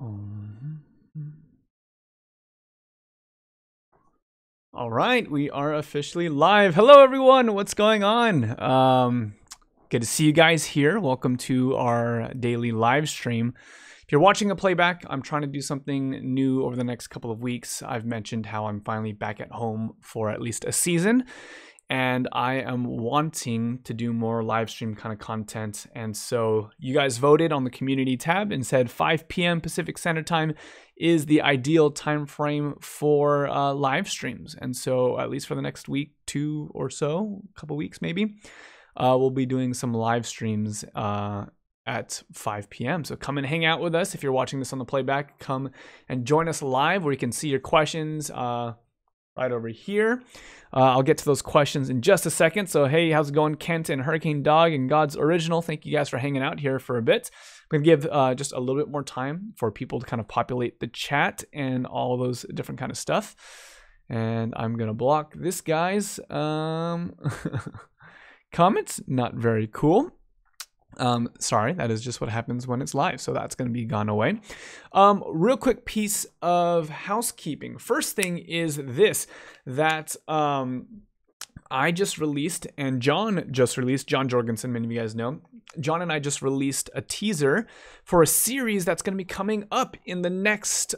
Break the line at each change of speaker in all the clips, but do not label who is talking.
All right, we are officially live. Hello, everyone. What's going on? Good to see you guys here. Welcome to our daily live stream. If you're watching a playback, I'm trying to do something new over the next couple of weeks. I've mentioned how I'm finally back at home for at least a season, and I am wanting to do more live stream kind of content. And so you guys voted on the community tab and said 5 p.m. Pacific Standard Time is the ideal time frame for live streams. And so at least for the next week, 2 or so, a couple weeks maybe, we'll be doing some live streams at 5 p.m. So come and hang out with us. If you're watching this on the playback, come and join us live where you can see your questions right over here. I'll get to those questions in just a second. So hey, how's it going, Kent and Hurricane Dog and God's Original? Thank you guys for hanging out here for a bit. I'm going to give just a little bit more time for people to kind of populate the chat and all those different kind of stuff. And I'm going to block this guy's comments. Not very cool. Sorry, that is just what happens when it's live. So that's going to be gone away. Real quick piece of housekeeping. First thing is this, that I just released, and John just released, John Jorgensen, many of you guys know. John and I just released a teaser for a series that's going to be coming up in the next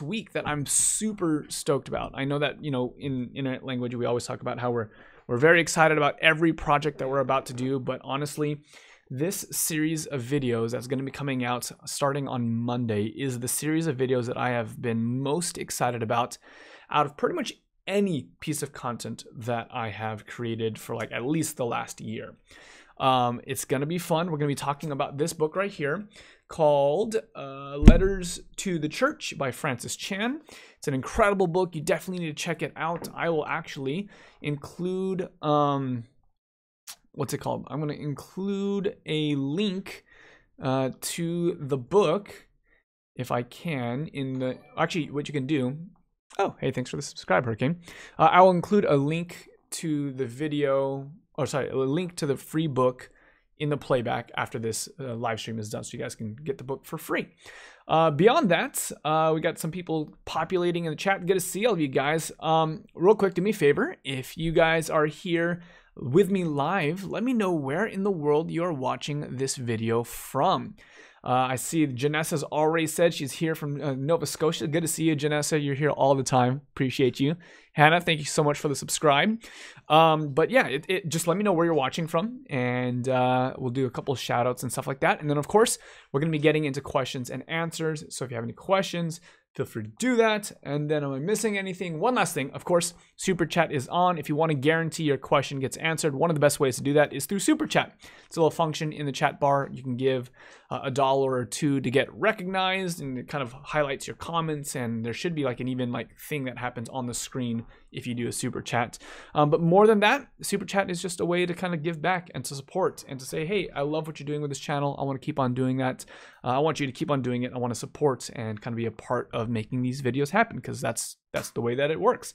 week that I'm super stoked about. I know that, you know, in internet language, we always talk about how we're very excited about every project that we're about to do, but honestly, this series of videos that's going to be coming out starting on Monday is the series of videos that I have been most excited about out of pretty much any piece of content that I have created for like at least the last year. It's going to be fun. We're going to be talking about this book right here called Letters to the Church by Francis Chan. It's an incredible book. You definitely need to check it out. I will actually include, what's it called? I'm going to include a link to the book, if I can, in the, actually what you can do. Oh, hey, thanks for the subscribe, Hurricane. I will include a link to the video, or sorry, a link to the free book in the playback after this live stream is done, so you guys can get the book for free. Beyond that, we got some people populating in the chat. Good to see all of you guys. Real quick, do me a favor. If you guys are here with me live, let me know where in the world you are watching this video from. I see Janessa's already said she's here from Nova Scotia. Good to see you, Janessa. You're here all the time. Appreciate you. Hannah, thank you so much for the subscribe. But yeah, just let me know where you're watching from, and we'll do a couple of shout outs and stuff like that. And then, of course, we're going to be getting into questions and answers. So if you have any questions, feel free to do that. And then am I missing anything? One last thing, of course, Super Chat is on. If you want to guarantee your question gets answered, one of the best ways to do that is through Super Chat. It's a little function in the chat bar. You can give $1 or $2 to get recognized, and it kind of highlights your comments, and there should be like an even like thing that happens on the screen if you do a Super Chat. But more than that, Super Chat is just a way to kind of give back and to support and to say, hey, I love what you're doing with this channel. I want to keep on doing that. I want you to keep on doing it. I want to support and kind of be a part of making these videos happen, because that's the way that it works.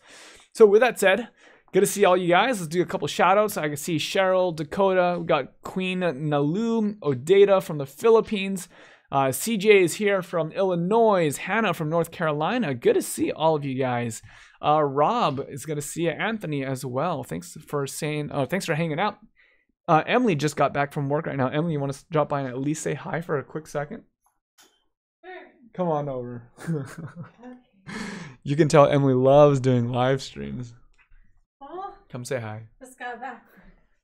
So with that said, good to see all you guys. Let's do a couple shout outs. I can see Cheryl, Dakota. We got Queen Nalu, Odata from the Philippines. CJ is here from Illinois. Hannah from North Carolina. Good to see all of you guys. Rob is going to see you. Anthony as well. Thanks for saying, thanks for hanging out. Emily just got back from work right now. Emily, you want to drop by and at least say hi for a quick second?
Sure.
Come on over. You can tell Emily loves doing live streams.
Oh,
Come say hi.
just got back.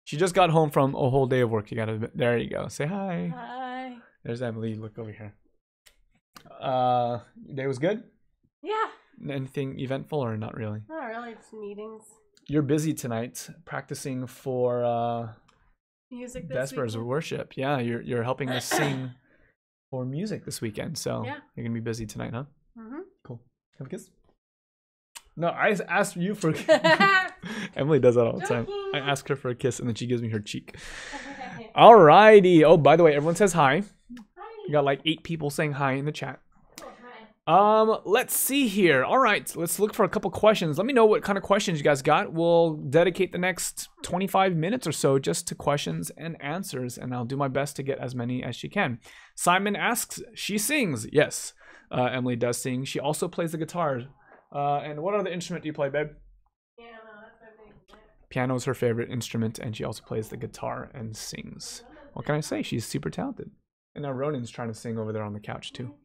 She just got home from a whole day of work. There you go. Say hi.
Hi.
There's Emily. Look over here. Your day was good?
Yeah.
Anything eventful or not really?
Not really, just meetings.
You're busy tonight practicing for
Music this
Vespers
weekend.
worship. Yeah, you're helping us sing for music this weekend. So
Yeah.
you're going to be busy tonight, huh?
Mm-hmm.
Cool. Have a kiss? No, I asked you for Emily does that all the time. I ask her for a kiss and then she gives me her cheek. Alrighty. Oh, by the way, everyone says hi.
Hi.
We got like 8 people saying hi in the chat.
Oh, hi.
Let's see here. All right, let's look for a couple questions. Let me know what kind of questions you guys got. We'll dedicate the next 25 minutes or so just to questions and answers, and I'll do my best to get as many as she can. Simon asks, she sings. Yes, Emily does sing. She also plays the guitar. And what other instrument do you play, babe?
Piano, that's my favorite.
Piano is her favorite instrument, and she also plays the guitar and sings. What can I say? She's super talented. And now Ronan's trying to sing over there on the couch too.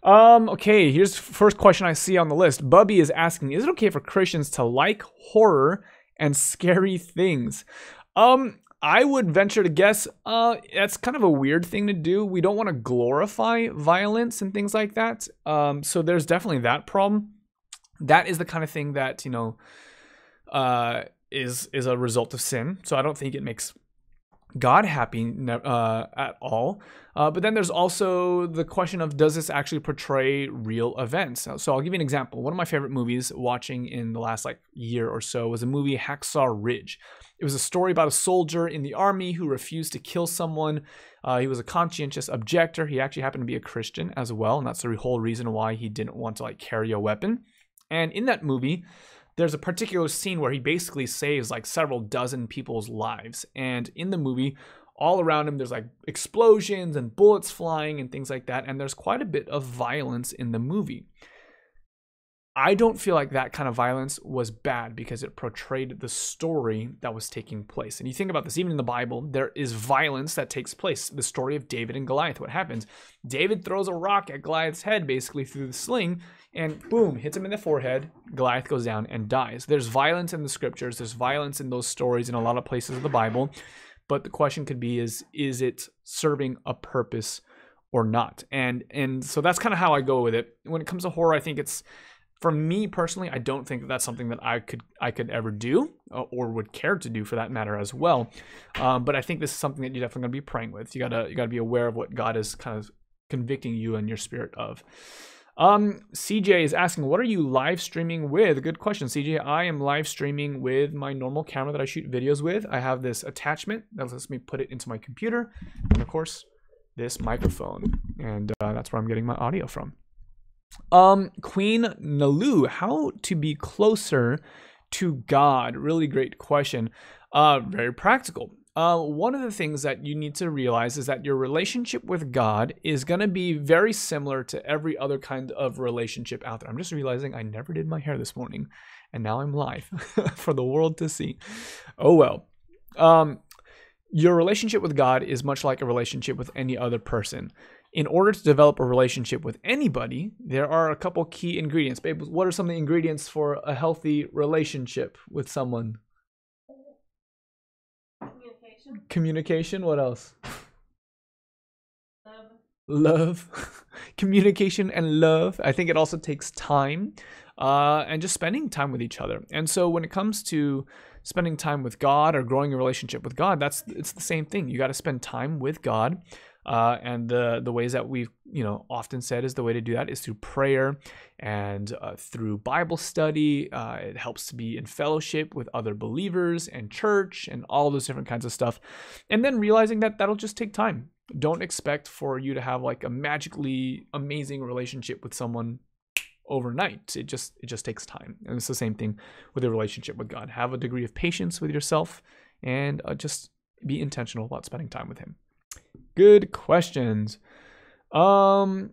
Okay, here's first question I see on the list. Bubby is asking, is it okay for Christians to like horror and scary things? I would venture to guess that's kind of a weird thing to do. We don't want to glorify violence and things like that. So there's definitely that problem. That is the kind of thing that, you know, is a result of sin. So I don't think it makes God happy at all. But then there's also the question of, does this actually portray real events? So I'll give you an example. One of my favorite movies watching in the last year or so was a movie, Hacksaw Ridge. It was a story about a soldier in the army who refused to kill someone. He was a conscientious objector. He actually happened to be a Christian as well, and that's the whole reason why he didn't want to carry a weapon. And in that movie, there's a particular scene where he basically saves several dozen people's lives. And in the movie, all around him, there's explosions and bullets flying and things like that. And there's quite a bit of violence in the movie. I don't feel like that kind of violence was bad because it portrayed the story that was taking place. And you think about this, even in the Bible, there is violence that takes place. The story of David and Goliath, what happens? David throws a rock at Goliath's head, basically through the sling, and boom, hits him in the forehead. Goliath goes down and dies. There's violence in the scriptures. There's violence in those stories in a lot of places of the Bible. But the question could be, is it serving a purpose or not? And so that's kind of how I go with it. When it comes to horror, I think it's, for me personally, I don't think that that's something that I could ever do or would care to do for that matter as well. But I think this is something that you're definitely going to be praying with. You gotta be aware of what God is kind of convicting you and your spirit of. CJ is asking, what are you live streaming with? Good question, CJ. I am live streaming with my normal camera that I shoot videos with. I have this attachment that lets me put it into my computer, and of course, this microphone, and that's where I'm getting my audio from. Queen Nalu, how to be closer to God? Really great question. Very practical. One of the things that you need to realize is that your relationship with God is going to be very similar to every other kind of relationship out there. I'm just realizing I never did my hair this morning, and now I'm live for the world to see. Oh well. Your relationship with God is much like a relationship with any other person. In order to develop a relationship with anybody, there are a couple key ingredients. Babe, what are some of the ingredients for a healthy relationship with someone? Communication. What else? Love. Communication and love. I think it also takes time and just spending time with each other. And so when it comes to spending time with God or growing a relationship with God, it's the same thing. You got to spend time with God. And the ways that we've often said is the way to do that is through prayer and through Bible study. It helps to be in fellowship with other believers and church and all those different kinds of stuff. And then realizing that that'll just take time. Don't expect for you to have a magically amazing relationship with someone overnight. It just takes time. And it's the same thing with a relationship with God. Have a degree of patience with yourself and just be intentional about spending time with Him. Good questions. Let's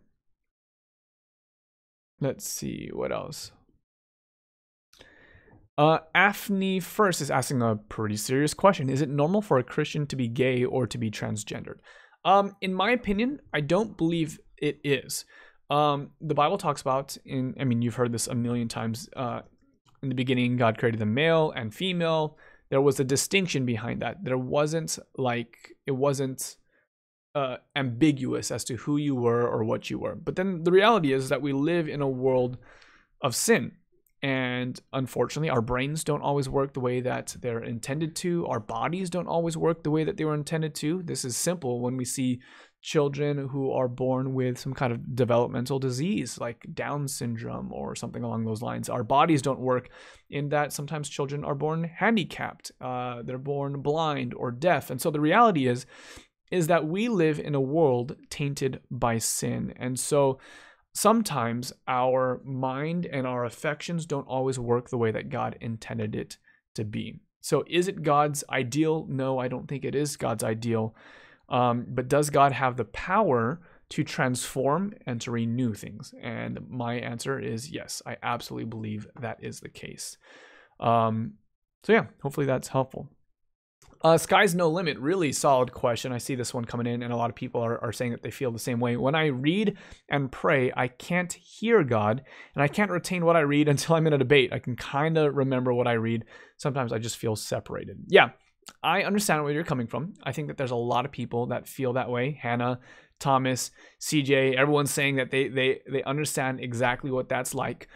see what else. Afni first is asking a pretty serious question. Is it normal for a Christian to be gay or to be transgendered? In my opinion, I don't believe it is. The Bible talks about you've heard this a million times. In the beginning, God created the male and female. There was a distinction behind that. There wasn't it wasn't ambiguous as to who you were or what you were. But then the reality is that we live in a world of sin. And unfortunately, our brains don't always work the way that they're intended to. Our bodies don't always work the way that they were intended to. This is simple when we see children who are born with some kind of developmental disease like Down syndrome or something along those lines. Our bodies don't work in that sometimes children are born handicapped. They're born blind or deaf. And so the reality is is that we live in a world tainted by sin. And so sometimes our mind and our affections don't always work the way that God intended it to be. So is it God's ideal? No, I don't think it is God's ideal. But does God have the power to transform and to renew things? And my answer is yes. I absolutely believe that is the case. So yeah, hopefully that's helpful. Sky's no limit, really solid question. I see this one coming in, and a lot of people are saying that they feel the same way. When I read and pray, I can't hear God, and I can't retain what I read until I'm in a debate. I can kind of remember what I read. Sometimes I just feel separated. Yeah, I understand where you're coming from. I think that there's a lot of people that feel that way. Hannah, Thomas, CJ, everyone's saying that they understand exactly what that's like.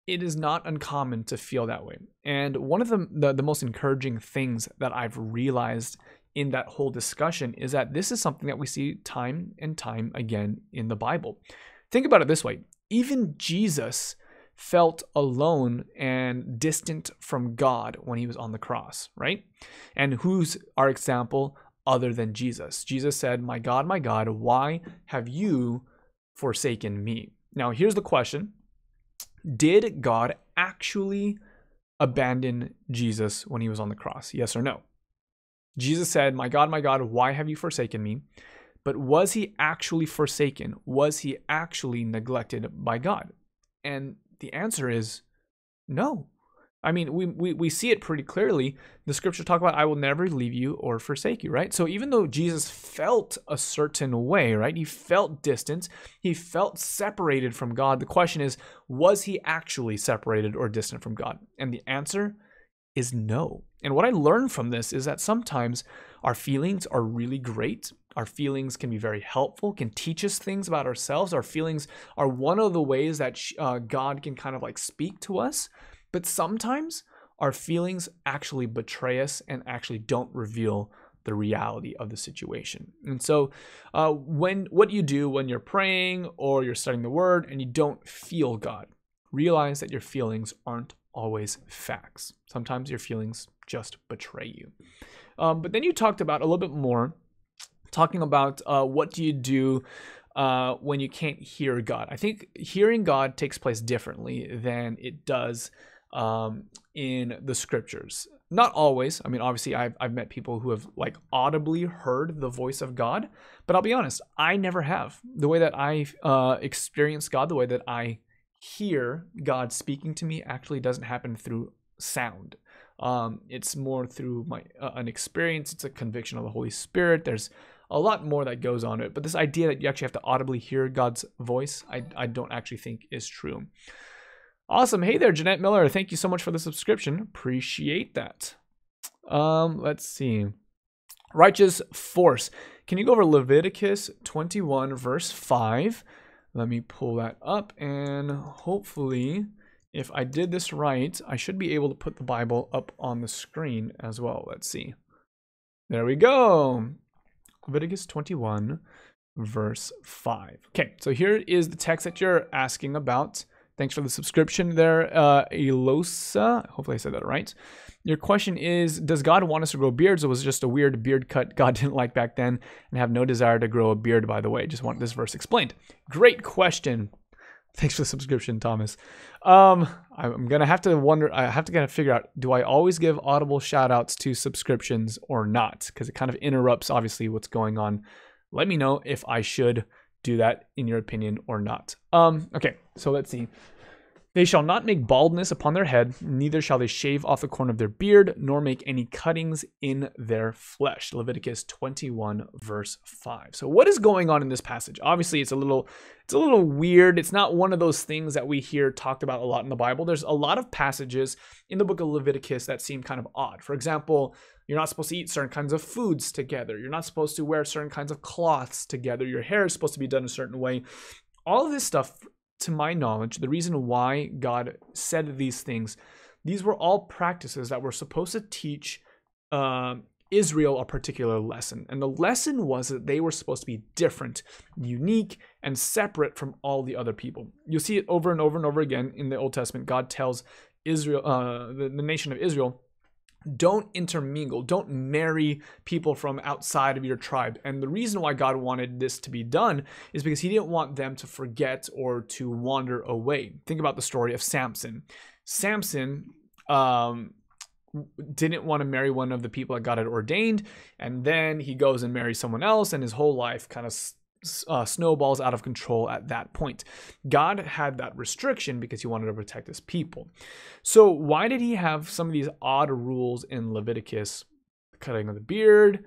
It is not uncommon to feel that way. And one of the most encouraging things that I've realized in that whole discussion is that this is something that we see time and time again in the Bible. Think about it this way. Even Jesus felt alone and distant from God when he was on the cross, right? And who's our example other than Jesus? Jesus said, my God, why have you forsaken me?" Now, here's the question. Did God actually abandon Jesus when he was on the cross? Yes or no? Jesus said, my God, why have you forsaken me? But was he actually forsaken? Was he actually neglected by God? And the answer is no. I mean, we see it pretty clearly. The scriptures talk about, I will never leave you or forsake you, right? So even though Jesus felt a certain way, right? He felt distant. He felt separated from God. The question is, was he actually separated or distant from God? And the answer is no. And what I learned from this is that sometimes our feelings are really great. Our feelings can be very helpful, can teach us things about ourselves. Our feelings are one of the ways that God can kind of like speak to us. But sometimes our feelings actually betray us and actually don't reveal the reality of the situation. And so what you do when you're praying or you're studying the word and you don't feel God, realize that your feelings aren't always facts. Sometimes your feelings just betray you. But then you talked about a little bit more, talking about what do you do when you can't hear God. I think hearing God takes place differently than it does in the scriptures. Not always. I mean, obviously, I've met people who have like audibly heard the voice of God, but I'll be honest, I never have. The way that I experience God, the way that I hear God speaking to me, actually doesn't happen through sound. It's more through an experience. It's a conviction of the Holy Spirit. There's a lot more that goes on it. But this idea that you actually have to audibly hear God's voice, I don't actually think is true. Awesome. Hey there, Jeanette Miller. Thank you so much for the subscription. Appreciate that. Let's see. Righteous force. Can you go over Leviticus 21, verse 5? Let me pull that up, and hopefully, if I did this right, I should be able to put the Bible up on the screen as well. Let's see. There we go. Leviticus 21, verse 5. Okay, so here is the text that you're asking about. Thanks for the subscription there, Elosa. Hopefully I said that right. Your question is, does God want us to grow beards, or was it just a weird beard cut God didn't like back then and have no desire to grow a beard, by the way? Just want this verse explained. Great question. Thanks for the subscription, Thomas. I'm going to have to wonder, I have to kind of figure out, do I always give audible shout outs to subscriptions or not? Because it kind of interrupts, obviously, what's going on. Let me know if I should do that in your opinion or not. Okay, so let's see. They shall not make baldness upon their head, neither shall they shave off the corn of their beard, nor make any cuttings in their flesh. Leviticus 21, verse 5. So what is going on in this passage? Obviously, it's a little weird. It's not one of those things that we hear talked about a lot in the Bible. There's a lot of passages in the book of Leviticus that seem kind of odd. For example, you're not supposed to eat certain kinds of foods together. You're not supposed to wear certain kinds of cloths together. Your hair is supposed to be done a certain way. All of this stuff, to my knowledge, the reason why God said these things, these were all practices that were supposed to teach Israel a particular lesson. And the lesson was that they were supposed to be different, unique, and separate from all the other people. You'll see it over and over and over again in the Old Testament. God tells Israel, the nation of Israel, don't intermingle, don't marry people from outside of your tribe. And the reason why God wanted this to be done is because he didn't want them to forget or to wander away. Think about the story of Samson. Samson didn't want to marry one of the people that God had ordained, and then he goes and marries someone else, and his whole life kind of snowballs out of control at that point. God had that restriction because he wanted to protect his people. So why did he have some of these odd rules in Leviticus? The cutting of the beard,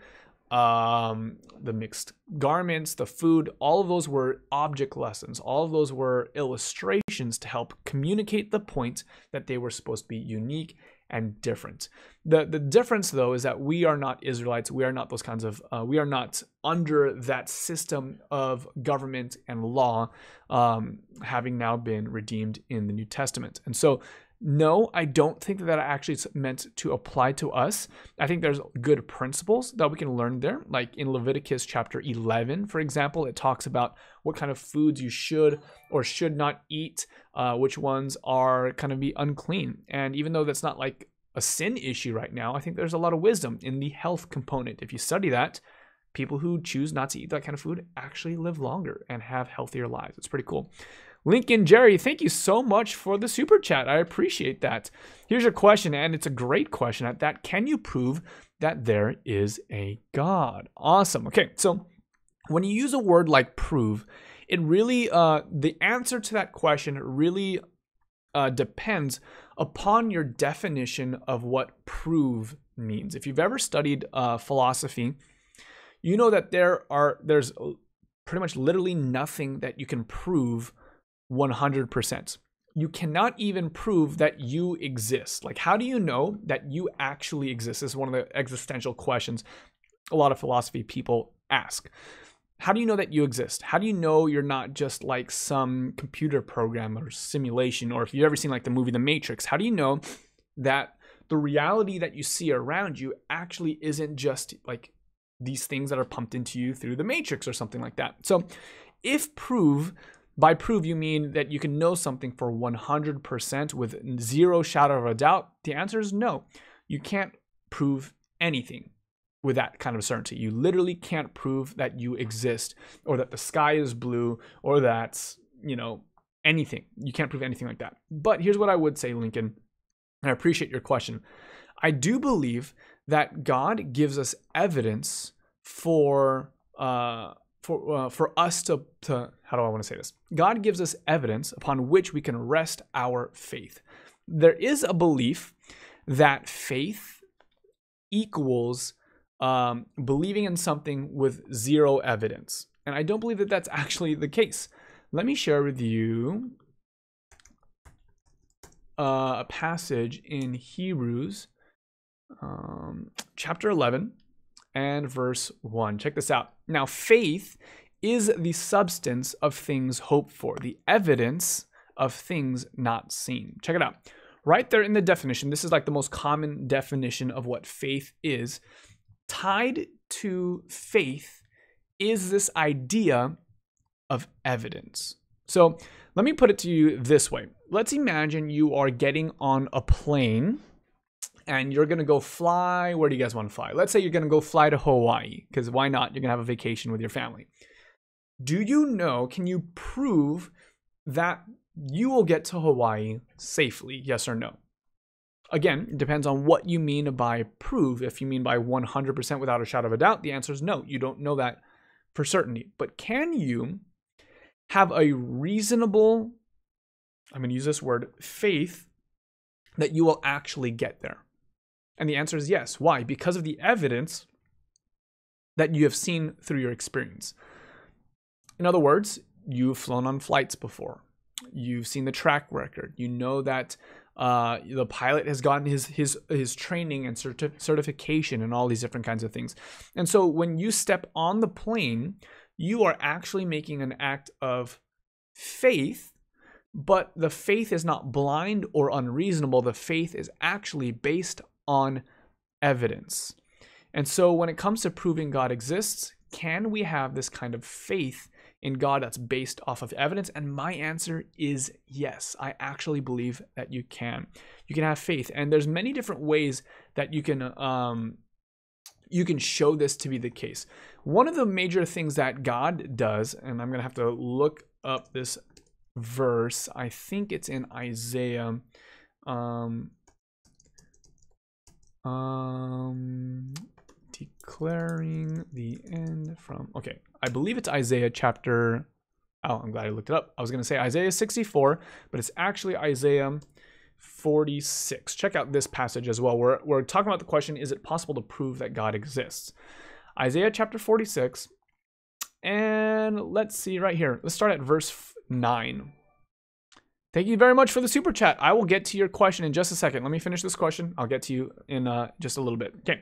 the mixed garments, the food, all of those were object lessons. All of those were illustrations to help communicate the point that they were supposed to be unique and different. The difference, though, is that we are not Israelites. We are not those kinds of, we are not under that system of government and law, having now been redeemed in the New Testament. And so, no, I don't think that actually is meant to apply to us. I think there's good principles that we can learn there. Like in Leviticus chapter 11, for example, it talks about what kind of foods you should or should not eat, which ones are kind of be unclean. And even though that's not like a sin issue right now, I think there's a lot of wisdom in the health component. If you study that, people who choose not to eat that kind of food actually live longer and have healthier lives. It's pretty cool. Lincoln Jerry, thank you so much for the super chat. I appreciate that. Here's your question, and it's a great question at that. Can you prove that there is a God? Awesome. Okay, so when you use a word like prove, it really, the answer to that question really depends upon your definition of what prove means. If you've ever studied philosophy, you know that there's pretty much literally nothing that you can prove 100%. You cannot even prove that you exist. Like, how do you know that you actually exist? This is one of the existential questions a lot of philosophy people ask. How do you know that you exist? How do you know you're not just like some computer program or simulation? Or if you've ever seen like the movie The Matrix, how do you know that the reality that you see around you actually isn't just like these things that are pumped into you through the Matrix or something like that? So if by prove you mean that you can know something for 100% with zero shadow of a doubt, the answer is no. You can't prove anything with that kind of certainty. You literally can't prove that you exist or that the sky is blue or that, anything. You can't prove anything like that. But here's what I would say, Lincoln, and I appreciate your question. I do believe that God gives us evidence for us to how do I want to say this? God gives us evidence upon which we can rest our faith. There is a belief that faith equals believing in something with zero evidence. And I don't believe that that's actually the case. Let me share with you a passage in Hebrews chapter 11 and verse 1. Check this out. Now, faith is the substance of things hoped for, the evidence of things not seen. Check it out. Right there in the definition, this is like the most common definition of what faith is. Tied to faith is this idea of evidence. So let me put it to you this way. Let's imagine you are getting on a plane and you're going to go fly. Where do you guys want to fly? Let's say you're going to go fly to Hawaii, because why not? You're going to have a vacation with your family. Can you prove that you will get to Hawaii safely? Yes or no? Again, it depends on what you mean by prove. If you mean by 100% without a shadow of a doubt, the answer is no. You don't know that for certainty. But can you have a reasonable, I'm going to use this word, faith that you will actually get there? And the answer is yes. Why? Because of the evidence that you have seen through your experience. In other words, you've flown on flights before. You've seen the track record. You know that the pilot has gotten his training and certification and all these different kinds of things. And so when you step on the plane, you are actually making an act of faith, but the faith is not blind or unreasonable. The faith is actually based on evidence. And so when it comes to proving God exists, can we have this kind of faith in God that's based off of evidence? And my answer is yes. I actually believe that you can. You can have faith, and there's many different ways that you can show this to be the case. One of the major things that God does, and I'm gonna have to look up this verse. I think it's in Isaiah. Declaring the end from, okay, I believe it's Isaiah chapter, oh, I'm glad I looked it up. I was going to say Isaiah 64, but it's actually Isaiah 46. Check out this passage as well. We're talking about the question, is it possible to prove that God exists? Isaiah chapter 46, and let's see right here. Let's start at verse 9. Thank you very much for the super chat. I will get to your question in just a second. Let me finish this question. I'll get to you in just a little bit. Okay.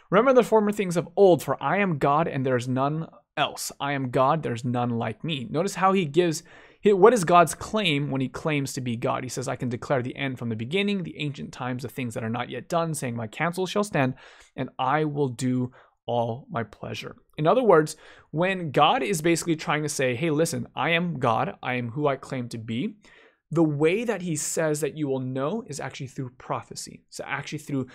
Remember the former things of old, for I am God and there is none else. I am God, there's none like me. Notice how he gives, what is God's claim when he claims to be God? He says, I can declare the end from the beginning, the ancient times, the things that are not yet done, saying my counsel shall stand, and I will do all my pleasure. In other words, when God is basically trying to say, hey, listen, I am God, I am who I claim to be, the way that he says that you will know is actually through prophecy. So actually through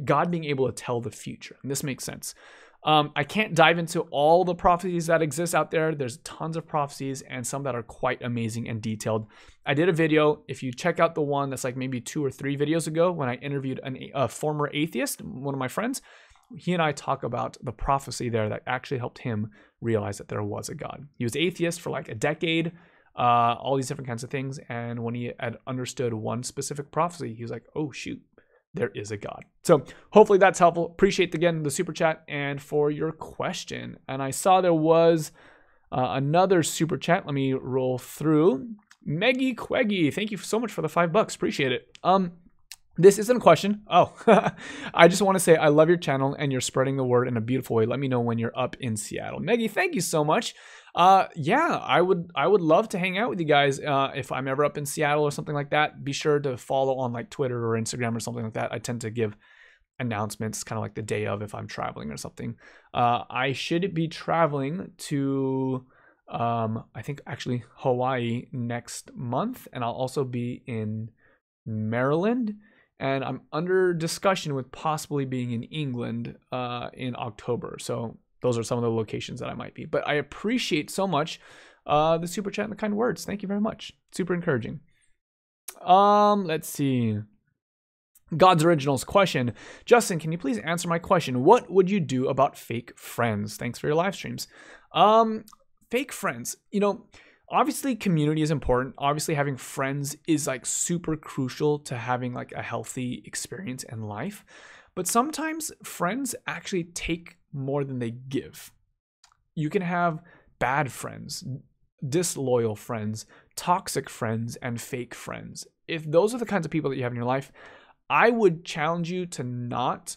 God being able to tell the future. And this makes sense. I can't dive into all the prophecies that exist out there. There's tons of prophecies and some that are quite amazing and detailed. I did a video. If you check out the one that's like maybe 2 or 3 videos ago when I interviewed a former atheist, one of my friends, he and I talk about the prophecy there that actually helped him realize that there was a God. He was atheist for like a decade. All these different kinds of things, and when he had understood one specific prophecy, he was like, oh shoot, there is a God. So hopefully that's helpful. Appreciate again the super chat and for your question. And I saw there was another super chat. Let me roll through. Meggy Queggy, thank you so much for the $5. Appreciate it. This isn't a question. Oh, I just want to say I love your channel and you're spreading the word in a beautiful way. Let me know when you're up in Seattle. Meggy, thank you so much. Yeah, I would love to hang out with you guys. If I'm ever up in Seattle or something like that, be sure to follow on like Twitter or Instagram or something like that. I tend to give announcements kind of like the day of if I'm traveling or something. I should be traveling to, I think actually Hawaii next month, and I'll also be in Maryland. And I'm under discussion with possibly being in England in October. So those are some of the locations that I might be. But I appreciate so much the super chat and the kind words. Thank you very much. Super encouraging. Let's see. God's Originals question. Justin, can you please answer my question? What would you do about fake friends? Thanks for your live streams. Fake friends. You know, obviously community is important. Obviously having friends is like super crucial to having like a healthy experience in life. But sometimes friends actually take more than they give. You can have bad friends, disloyal friends, toxic friends, and fake friends. If those are the kinds of people that you have in your life, I would challenge you to not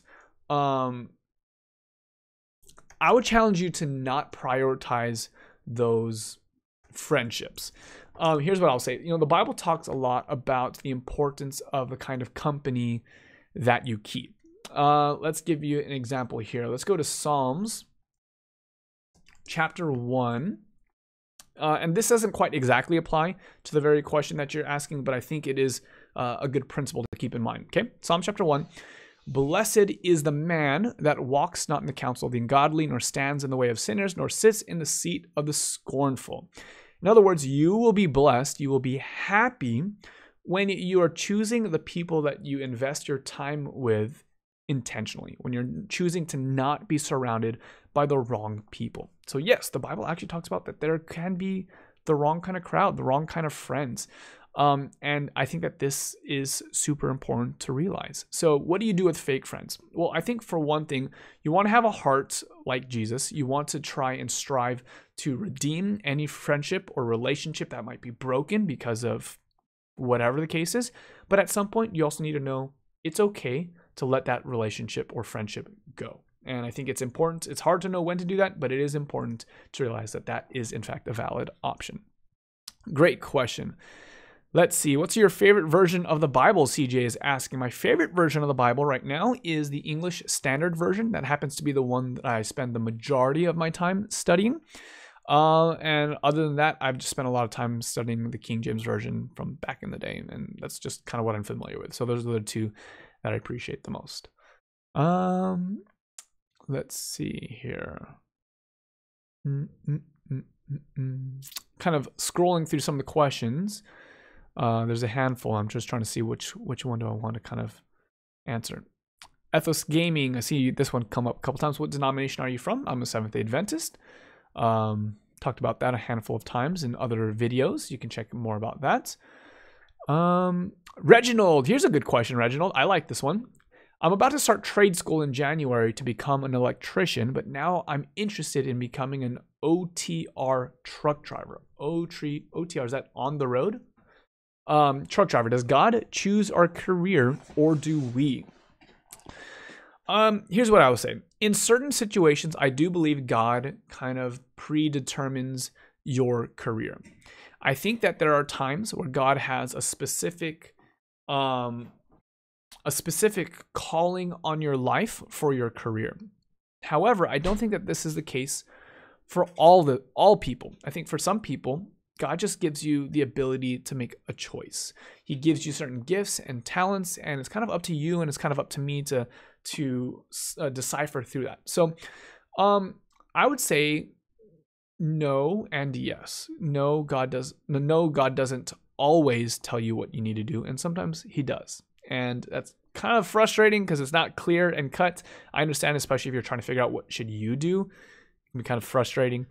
prioritize those friendships. Here's what I'll say. You know, the Bible talks a lot about the importance of the kind of company that you keep. Let's give you an example here. Let's go to Psalms chapter 1. And this doesn't quite exactly apply to the very question that you're asking, but I think it is a good principle to keep in mind. Okay, Psalm chapter 1. Blessed is the man that walks not in the counsel of the ungodly, nor stands in the way of sinners, nor sits in the seat of the scornful. In other words, you will be blessed, you will be happy when you are choosing the people that you invest your time with intentionally, when you're choosing to not be surrounded by the wrong people. So yes, the Bible actually talks about that there can be the wrong kind of crowd, the wrong kind of friends. And I think that this is super important to realize. So what do you do with fake friends? Well, I think for one thing, you want to have a heart like Jesus. You want to try and strive to redeem any friendship or relationship that might be broken because of whatever the case is. But at some point, you also need to know it's okay to let that relationship or friendship go. And I think it's important. It's hard to know when to do that, but it is important to realize that that is in fact a valid option. Great question. Let's see. What's your favorite version of the Bible? CJ is asking. My favorite version of the Bible right now is the English Standard Version. That happens to be the one that I spend the majority of my time studying. And other than that, I've just spent a lot of time studying the King James Version from back in the day, and that's just kind of what I'm familiar with. So those are the two that I appreciate the most. Let's see here. Kind of scrolling through some of the questions. There's a handful. I'm just trying to see which one do I want to kind of answer. Ethos Gaming, I see this one come up a couple times. What denomination are you from? I'm a Seventh-day Adventist. Talked about that a handful of times in other videos. You can check more about that. Reginald, here's a good question, Reginald. I like this one. I'm about to start trade school in January to become an electrician, but now I'm interested in becoming an OTR truck driver. OTR, is that on the road? Truck driver. Does God choose our career or do we? Here's what I would say. In certain situations, I do believe God kind of predetermines your career. I think that there are times where God has a specific calling on your life for your career. However, I don't think that this is the case for all people. I think for some people, God just gives you the ability to make a choice. He gives you certain gifts and talents, and it's kind of up to you, and it's kind of up to me to decipher through that. So, I would say no and yes. No, God doesn't always tell you what you need to do, and sometimes He does, and that's kind of frustrating because it's not clear and cut. I understand, especially if you're trying to figure out what should you do. It can be kind of frustrating.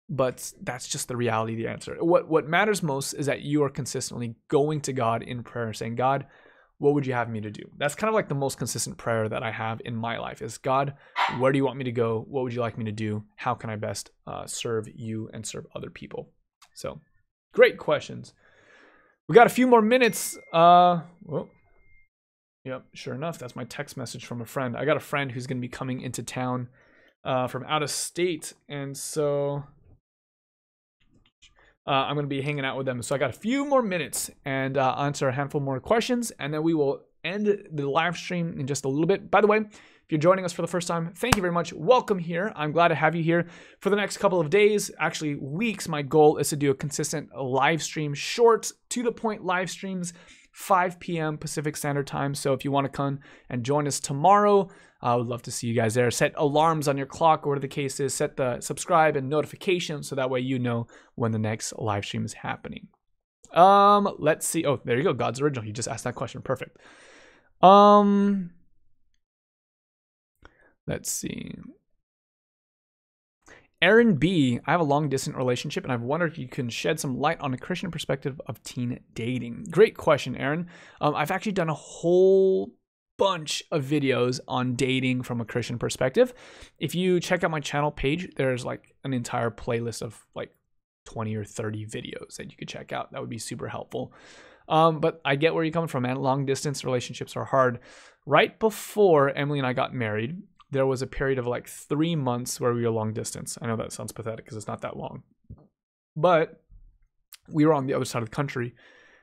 But that's just the reality of the answer. What matters most is that you are consistently going to God in prayer, saying, God, what would you have me to do? That's kind of like the most consistent prayer that I have in my life is, God, where do you want me to go? What would you like me to do? How can I best serve you and serve other people? So great questions. We got a few more minutes. Yep, sure enough, that's my text message from a friend. I got a friend who's going to be coming into town from out of state, and so I'm going to be hanging out with them. So I got a few more minutes and answer a handful more questions, and then we will end the live stream in just a little bit. By the way, if you're joining us for the first time, thank you very much. Welcome here. I'm glad to have you here for the next couple of days, actually weeks. My goal is to do a consistent live stream, short, to the point live streams, 5 p.m. Pacific Standard Time. So if you want to come and join us tomorrow, I would love to see you guys there. Set alarms on your clock, or whatever the case is. Set the subscribe and notification so that way you know when the next live stream is happening. Let's see. Oh, there you go. God's Original. You just asked that question. Perfect. Let's see. Aaron B, I have a long distance relationship and I've wondered if you can shed some light on a Christian perspective of teen dating. Great question, Aaron. I've actually done a whole bunch of videos on dating from a Christian perspective. If you check out my channel page, there's like an entire playlist of like 20 or 30 videos that you could check out. That would be super helpful. But I get where you're coming from, man. Long distance relationships are hard. Right before Emily and I got married, there was a period of like 3 months where we were long distance. I know that sounds pathetic because it's not that long, but we were on the other side of the country,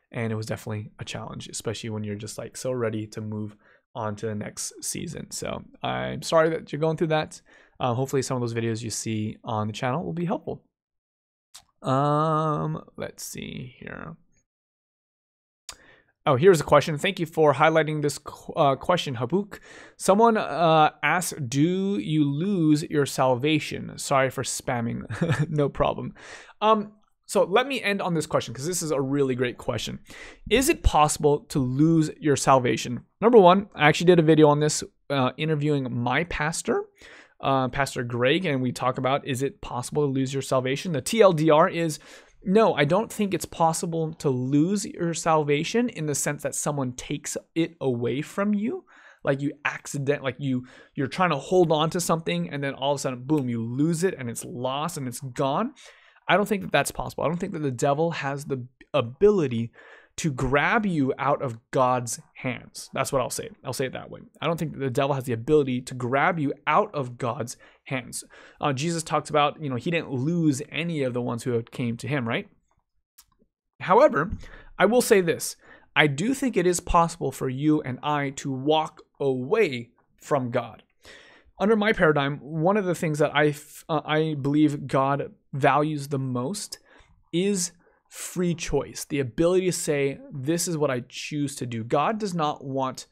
and it was definitely a challenge, especially when you're just like so ready to move on to the next season. So I'm sorry that you're going through that. Hopefully some of those videos you see on the channel will be helpful. Let's see here. Oh, here's a question. Thank you for highlighting this question, Habuk. Someone asked, do you lose your salvation? Sorry for spamming. No problem. So let me end on this question because this is a really great question. Is it possible to lose your salvation? Number one, I actually did a video on this interviewing my pastor, Pastor Greg, and we talk about, is it possible to lose your salvation? The TLDR is, no, I don't think it's possible to lose your salvation in the sense that someone takes it away from you. Like you you're trying to hold on to something and then all of a sudden, boom, you lose it and it's lost and it's gone. I don't think that that's possible. I don't think that the devil has the ability to grab you out of God's hands. That's what I'll say. I'll say it that way. I don't think that the devil has the ability to grab you out of God's hands. Jesus talks about, he didn't lose any of the ones who came to him, right? However, I will say this. I do think it is possible for you and I to walk away from God. under my paradigm, one of the things that I believe God values the most is free choice, the ability to say, this is what I choose to do. God does not want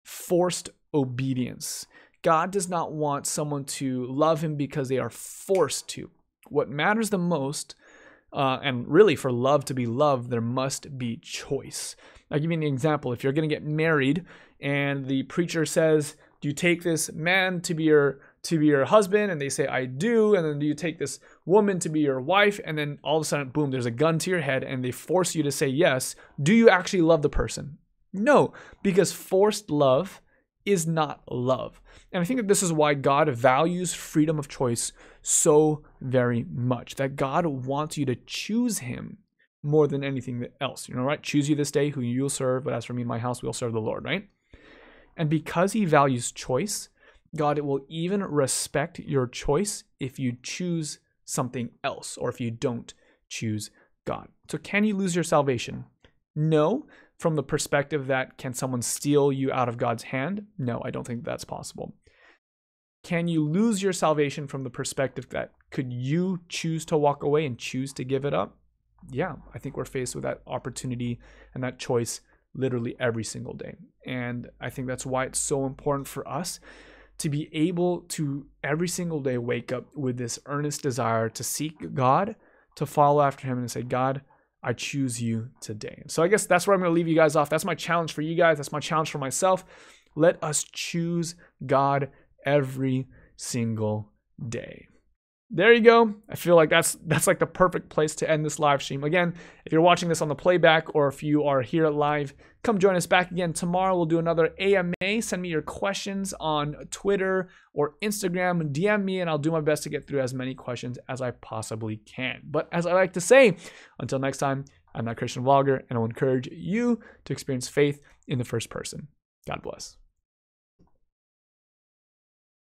forced obedience. God does not want someone to love him because they are forced to. What matters the most, and really for love to be love, there must be choice. I'll give you an example. If you're going to get married and the preacher says, do you take this man to be your husband? And they say, I do. And then do you take this woman to be your wife? And then all of a sudden, boom, there's a gun to your head and they force you to say yes. Do you actually love the person? No, because forced love is not love. And I think that this is why God values freedom of choice so very much, that God wants you to choose him more than anything else. Right? Choose you this day who you will serve, but as for me and my house, we'll serve the Lord, right? And because he values choice, God will even respect your choice if you choose something else or if you don't choose God. So can you lose your salvation? No. From the perspective that, can someone steal you out of God's hand? No, I don't think that's possible. Can you lose your salvation from the perspective that, could you choose to walk away and choose to give it up? Yeah, I think we're faced with that opportunity and that choice literally every single day. And I think that's why it's so important for us to be able to every single day wake up with this earnest desire to seek God, to follow after him and say, God, I choose you today. So I guess that's where I'm going to leave you guys off. That's my challenge for you guys. That's my challenge for myself. Let us choose God every single day. There you go. I feel like that's like the perfect place to end this live stream. Again, if you're watching this on the playback or if you are here live, come join us back again tomorrow. We'll do another AMA. Send me your questions on Twitter or Instagram. DM me and I'll do my best to get through as many questions as I possibly can. But as I like to say, until next time, I'm that Christian vlogger and I'll encourage you to experience faith in the first person. God bless.